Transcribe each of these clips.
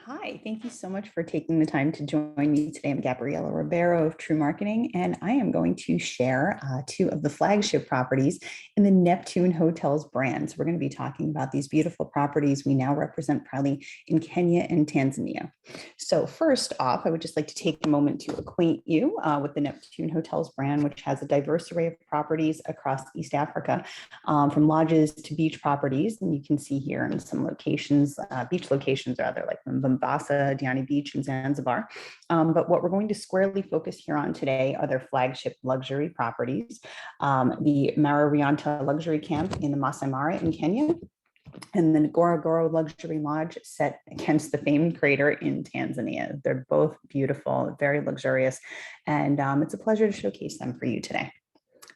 Hi, thank you so much for taking the time to join me today. I'm Gabriela Ribeiro of True Marketing, and I am going to share two of the flagship properties in the Neptune Hotels brand. So we're going to be talking about these beautiful properties we now represent proudly in Kenya and Tanzania. So first off, I would just like to take a moment to acquaint you with the Neptune Hotels brand, which has a diverse array of properties across East Africa, from lodges to beach properties. And you can see here in some locations, beach locations rather, like Mombasa, Diani Beach, and Zanzibar. But what we're going to squarely focus here on today are their flagship luxury properties. The Rianta luxury camp in the Masai Mara in Kenya, and the Ngorongoro luxury lodge set against the famed crater in Tanzania. They're both beautiful, very luxurious, and it's a pleasure to showcase them for you today.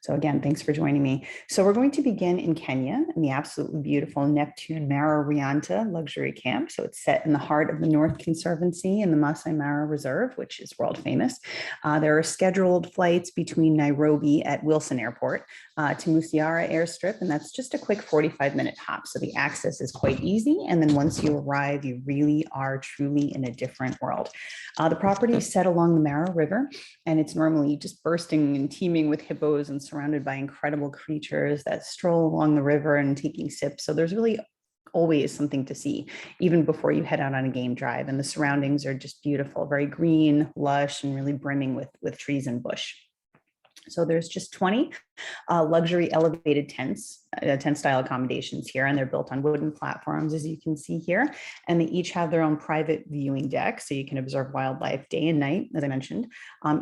So again, thanks for joining me. So we're going to begin in Kenya in the absolutely beautiful Neptune Rianta luxury camp. So it's set in the heart of the North Conservancy in the Masai Mara Reserve, which is world famous. There are scheduled flights between Nairobi at Wilson Airport to Musiara Airstrip, and that's just a quick 45-minute hop. So the access is quite easy. And then once you arrive, you really are truly in a different world. The property is set along the Mara River, and it's normally just bursting and teeming with hippos and surrounded by incredible creatures that stroll along the river and taking sips. So there's really always something to see, even before you head out on a game drive. And the surroundings are just beautiful, very green, lush, and really brimming with trees and bush. So there's just 20 luxury elevated tents, tent style accommodations here, and they're built on wooden platforms, as you can see here. And they each have their own private viewing deck, so you can observe wildlife day and night, as I mentioned.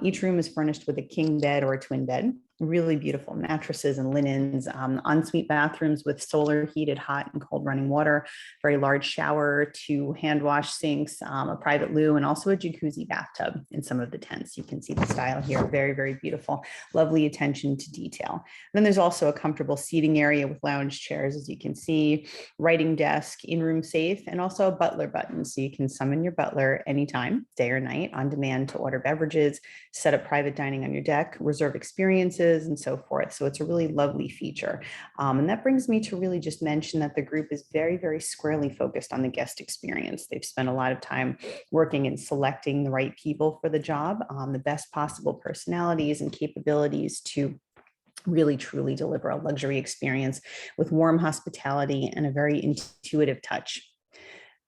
Each room is furnished with a king bed or a twin bed. Really beautiful mattresses and linens, ensuite bathrooms with solar heated hot and cold running water, very large shower, 2 hand wash sinks, a private loo, and also a jacuzzi bathtub in some of the tents. You can see the style here, very, very beautiful, lovely attention to detail. And then there's also a comfortable seating area with lounge chairs, as you can see, writing desk, in-room safe, and also a butler button. So you can summon your butler anytime, day or night, on demand to order beverages, set up private dining on your deck, reserve experiences, and so forth. So it's a really lovely feature. And that brings me to really just mention that the group is very, very squarely focused on the guest experience. They've spent a lot of time working and selecting the right people for the job, the best possible personalities and capabilities to really truly deliver a luxury experience with warm hospitality and a very intuitive touch.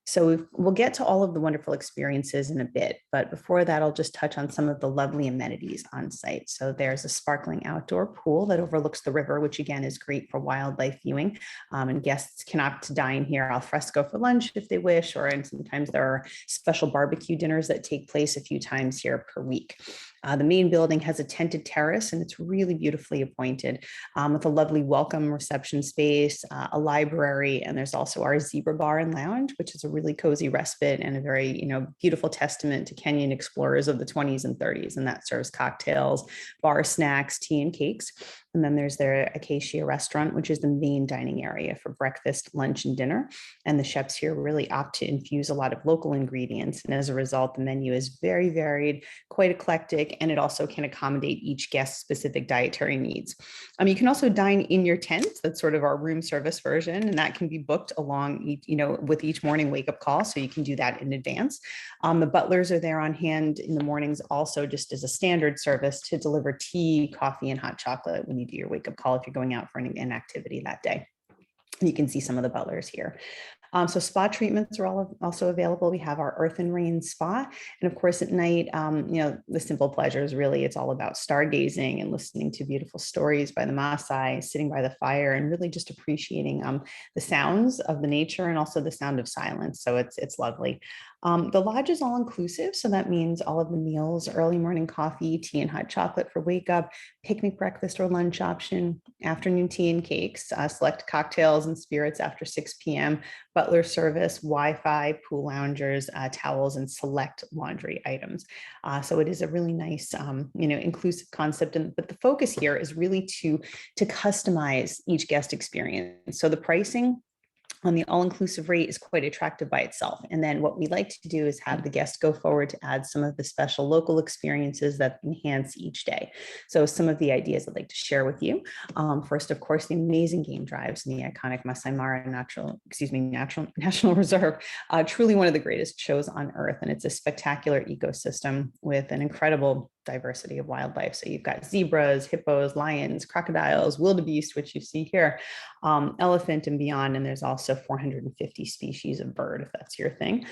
So we'll get to all of the wonderful experiences in a bit, but before that, I'll just touch on some of the lovely amenities on site. So there's a sparkling outdoor pool that overlooks the river, which again is great for wildlife viewing. And guests can opt to dine here al fresco for lunch if they wish, and sometimes there are special barbecue dinners that take place a few times here per week. The main building has a tented terrace, and it's really beautifully appointed with a lovely welcome reception space, a library, and there's also our zebra bar and lounge, which is a really cozy respite and a very, beautiful testament to Kenyan explorers of the 20s and 30s. And that serves cocktails, bar snacks, tea, and cakes. And then there's their Acacia restaurant, which is the main dining area for breakfast, lunch, and dinner. And the chefs here really opt to infuse a lot of local ingredients. And as a result, the menu is very varied, quite eclectic, and it also can accommodate each guest's specific dietary needs. You can also dine in your tent. That's sort of our room service version, and that can be booked along, with each morning wake-up call. So you can do that in advance. The butlers are there on hand in the mornings, also just as a standard service to deliver tea, coffee, and hot chocolate when you do your wake-up call if you're going out for an activity that day. You can see some of the butlers here. So spa treatments are also available. We have our Earth and Rain spa. And of course, at night, the simple pleasures, really, it's all about stargazing and listening to beautiful stories by the Maasai, sitting by the fire, and really just appreciating the sounds of the nature and also the sound of silence. So it's lovely. The lodge is all inclusive. So that means all of the meals, early morning coffee, tea and hot chocolate for wake up, picnic breakfast or lunch option, afternoon tea and cakes, select cocktails and spirits after 6 p.m., butler service, Wi-Fi, pool loungers, towels, and select laundry items. So it is a really nice, inclusive concept. But the focus here is really to customize each guest experience. So the pricing The all-inclusive rate is quite attractive by itself. And then what we like to do is have the guests go forward to add some of the special local experiences that enhance each day. So some of the ideas I'd like to share with you. First, of course, the amazing game drives in the iconic Masai Mara National Reserve, truly one of the greatest shows on earth. And it's a spectacular ecosystem with an incredible diversity of wildlife. So you've got zebras, hippos, lions, crocodiles, wildebeest, which you see here, elephant and beyond. And there's also 450 species of bird, if that's your thing.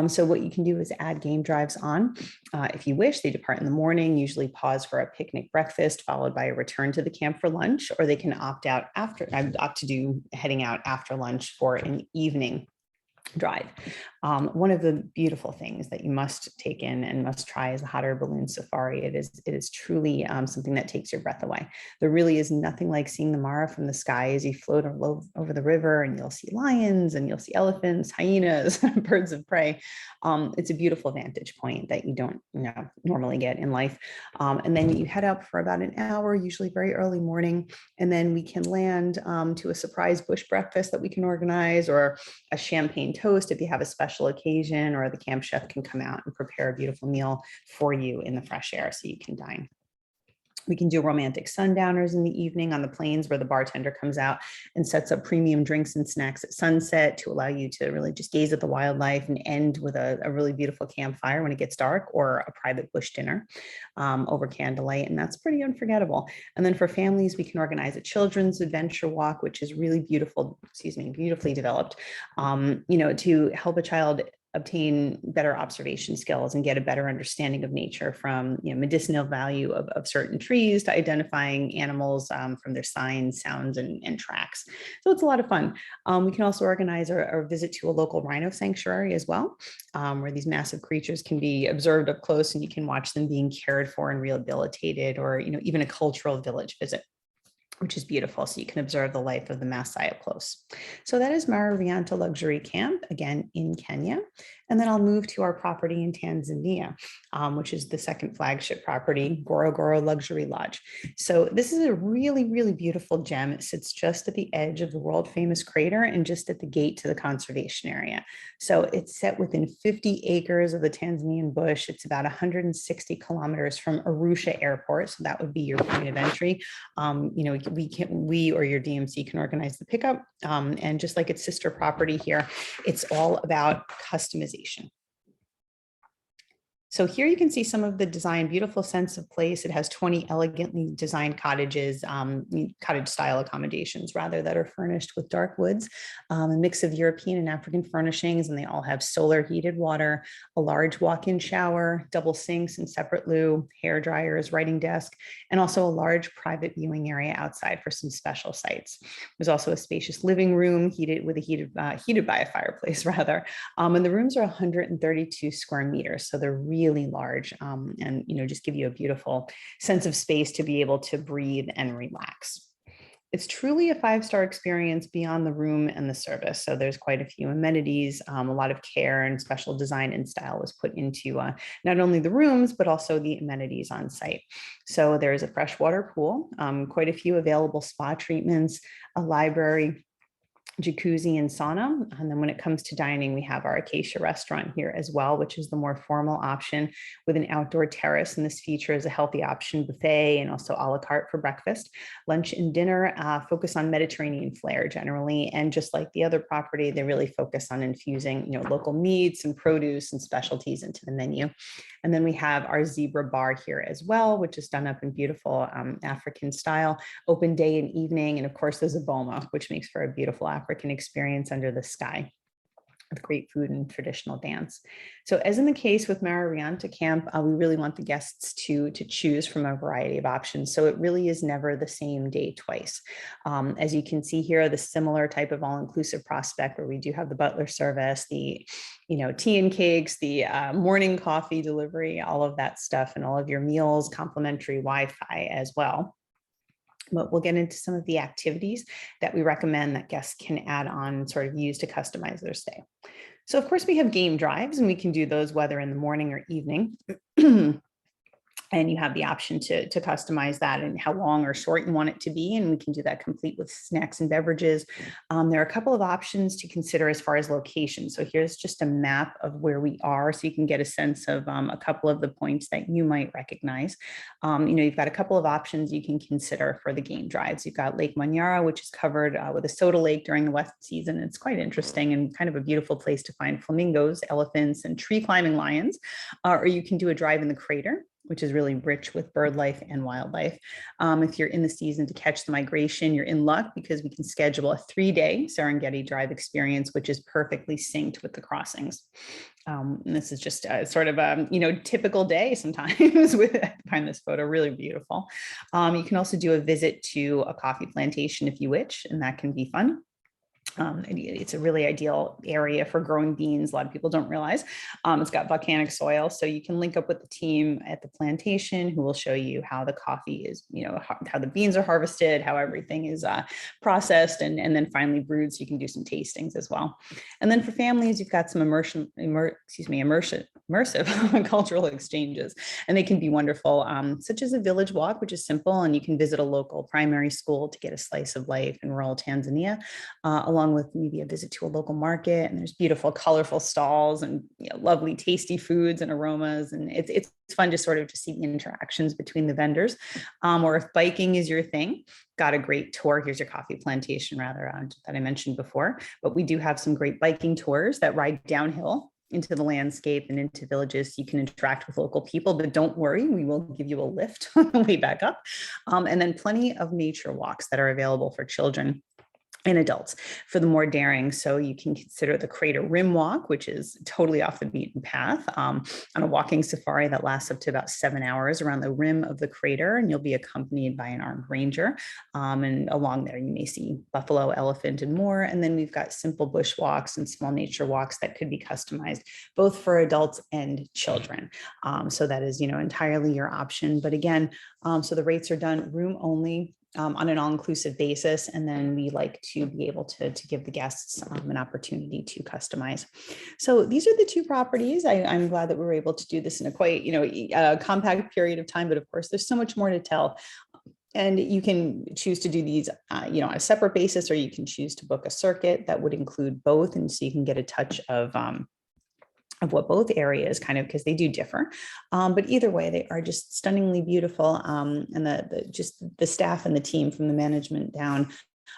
So what you can do is add game drives on. If you wish, they depart in the morning, usually pause for a picnic breakfast, followed by a return to the camp for lunch, or they can opt to do heading out after lunch for an evening drive. One of the beautiful things that you must take in and must try is the hot air balloon safari. It is truly something that takes your breath away. There really is nothing like seeing the Mara from the sky as you float over the river, and you'll see lions and you'll see elephants, hyenas, birds of prey. It's a beautiful vantage point that you don't normally get in life. And then you head up for about an hour, usually very early morning, and then we can land to a surprise bush breakfast that we can organize, or a champagne toast if you have a special occasion, or the camp chef can come out and prepare a beautiful meal for you in the fresh air so you can dine. We can do romantic sundowners in the evening on the plains, where the bartender comes out and sets up premium drinks and snacks at sunset to allow you to really just gaze at the wildlife, and end with a really beautiful campfire when it gets dark, or a private bush dinner over candlelight. And that's pretty unforgettable. And then for families, we can organize a children's adventure walk, which is really beautifully developed, to help a child obtain better observation skills and get a better understanding of nature, from medicinal value of certain trees to identifying animals from their signs, sounds, and tracks. So it's a lot of fun. We can also organize a visit to a local rhino sanctuary as well, where these massive creatures can be observed up close, and you can watch them being cared for and rehabilitated, or even a cultural village visit, which is beautiful. So you can observe the life of the Maasai up close. So that is Mara Rianta Luxury Camp, again in Kenya. And then I'll move to our property in Tanzania, which is the second flagship property, Ngorongoro Luxury Lodge. So this is a really, really beautiful gem. It sits just at the edge of the world famous crater and just at the gate to the conservation area. So it's set within 50 acres of the Tanzanian bush. It's about 160 kilometers from Arusha Airport. So that would be your point of entry. We or your DMC can organize the pickup. And just like its sister property here, it's all about customization. So here you can see some of the design, beautiful sense of place. It has 20 elegantly designed cottages, cottage style accommodations rather, that are furnished with dark woods, a mix of European and African furnishings, and they all have solar heated water, a large walk-in shower, double sinks and separate loo, hair dryers, writing desk, and also a large private viewing area outside for some special sites. There's also a spacious living room heated by a fireplace rather, and the rooms are 132 square meters, so they're really large, and just give you a beautiful sense of space to be able to breathe and relax. It's truly a five-star experience beyond the room and the service. So there's quite a few amenities, a lot of care and special design and style was put into not only the rooms, but also the amenities on site. So there is a freshwater pool, quite a few available spa treatments, a library, jacuzzi and sauna. And then when it comes to dining, we have our Acacia restaurant here as well, which is the more formal option with an outdoor terrace. And this features a healthy option buffet and also a la carte for breakfast. Lunch and dinner focus on Mediterranean flair generally. And just like the other property, they really focus on infusing local meats and produce and specialties into the menu. And then we have our zebra bar here as well, which is done up in beautiful African style, open day and evening. And of course, there's a boma, which makes for a beautiful African experience under the sky with great food and traditional dance. So as in the case with Mara Rianta Camp, we really want the guests to choose from a variety of options. So it really is never the same day twice. As you can see here, the similar type of all-inclusive prospect where we do have the butler service, the tea and cakes, the morning coffee delivery, all of that stuff, and all of your meals, complimentary Wi-Fi as well. But we'll get into some of the activities that we recommend that guests can add on and sort of use to customize their stay. So of course we have game drives, and we can do those whether in the morning or evening. And you have the option to customize that and how long or short you want it to be. And we can do that complete with snacks and beverages. There are a couple of options to consider as far as location. So here's just a map of where we are so you can get a sense of a couple of the points that you might recognize. You've got a couple of options you can consider for the game drives. You've got Lake Manyara, which is covered with a soda lake during the wet season. It's quite interesting and kind of a beautiful place to find flamingos, elephants, and tree climbing lions. Or you can do a drive in the crater, which is really rich with bird life and wildlife. If you're in the season to catch the migration, you're in luck because we can schedule a 3-day Serengeti drive experience, which is perfectly synced with the crossings. And this is just a sort of a typical day sometimes. I find this photo really beautiful. You can also do a visit to a coffee plantation if you wish, and that can be fun. It's a really ideal area for growing beans. A lot of people don't realize it's got volcanic soil. So you can link up with the team at the plantation who will show you how the coffee is, how the beans are harvested, how everything is processed and then finally brewed. So you can do some tastings as well. And then for families, you've got some immersive cultural exchanges, and they can be wonderful, such as a village walk, which is simple, and you can visit a local primary school to get a slice of life in rural Tanzania, along with maybe a visit to a local market. And there's beautiful, colorful stalls and lovely, tasty foods and aromas. And it's fun to sort of to see the interactions between the vendors. Or if biking is your thing, got a great tour. Here's your coffee plantation, rather, that I mentioned before. But we do have some great biking tours that ride downhill into the landscape and into villages. You can interact with local people, but don't worry, we will give you a lift on the way back up. And then plenty of nature walks that are available for children and adults for the more daring. So you can consider the Crater Rim Walk, which is totally off the beaten path, on a walking safari that lasts up to about 7 hours around the rim of the crater. And you'll be accompanied by an armed ranger. And along there, you may see buffalo, elephant, and more. And then we've got simple bush walks and small nature walks that could be customized both for adults and children. So that is, entirely your option. But again, so the rates are done room only, on an all-inclusive basis. And then we like to be able to give the guests an opportunity to customize. So these are the two properties. I'm glad that we were able to do this in a quite, compact period of time, but of course there's so much more to tell. And you can choose to do these, on a separate basis, or you can choose to book a circuit that would include both. And so you can get a touch of what both areas kind of, because they do differ. But either way, they are just stunningly beautiful. And the staff and the team from the management down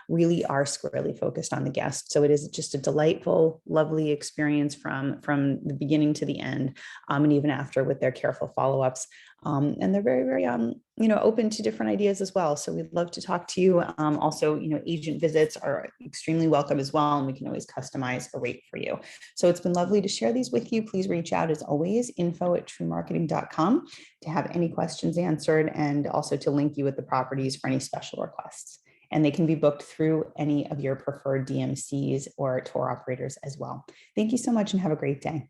really are squarely focused on the guest. So it is just a delightful, lovely experience from the beginning to the end, and even after with their careful follow-ups. And they're very, very, open to different ideas as well. So we'd love to talk to you. Also, agent visits are extremely welcome as well, and we can always customize a rate for you. So it's been lovely to share these with you. Please reach out as always, info@truemarketing.com to have any questions answered, and also to link you with the properties for any special requests. And they can be booked through any of your preferred DMCs or tour operators as well. Thank you so much and have a great day.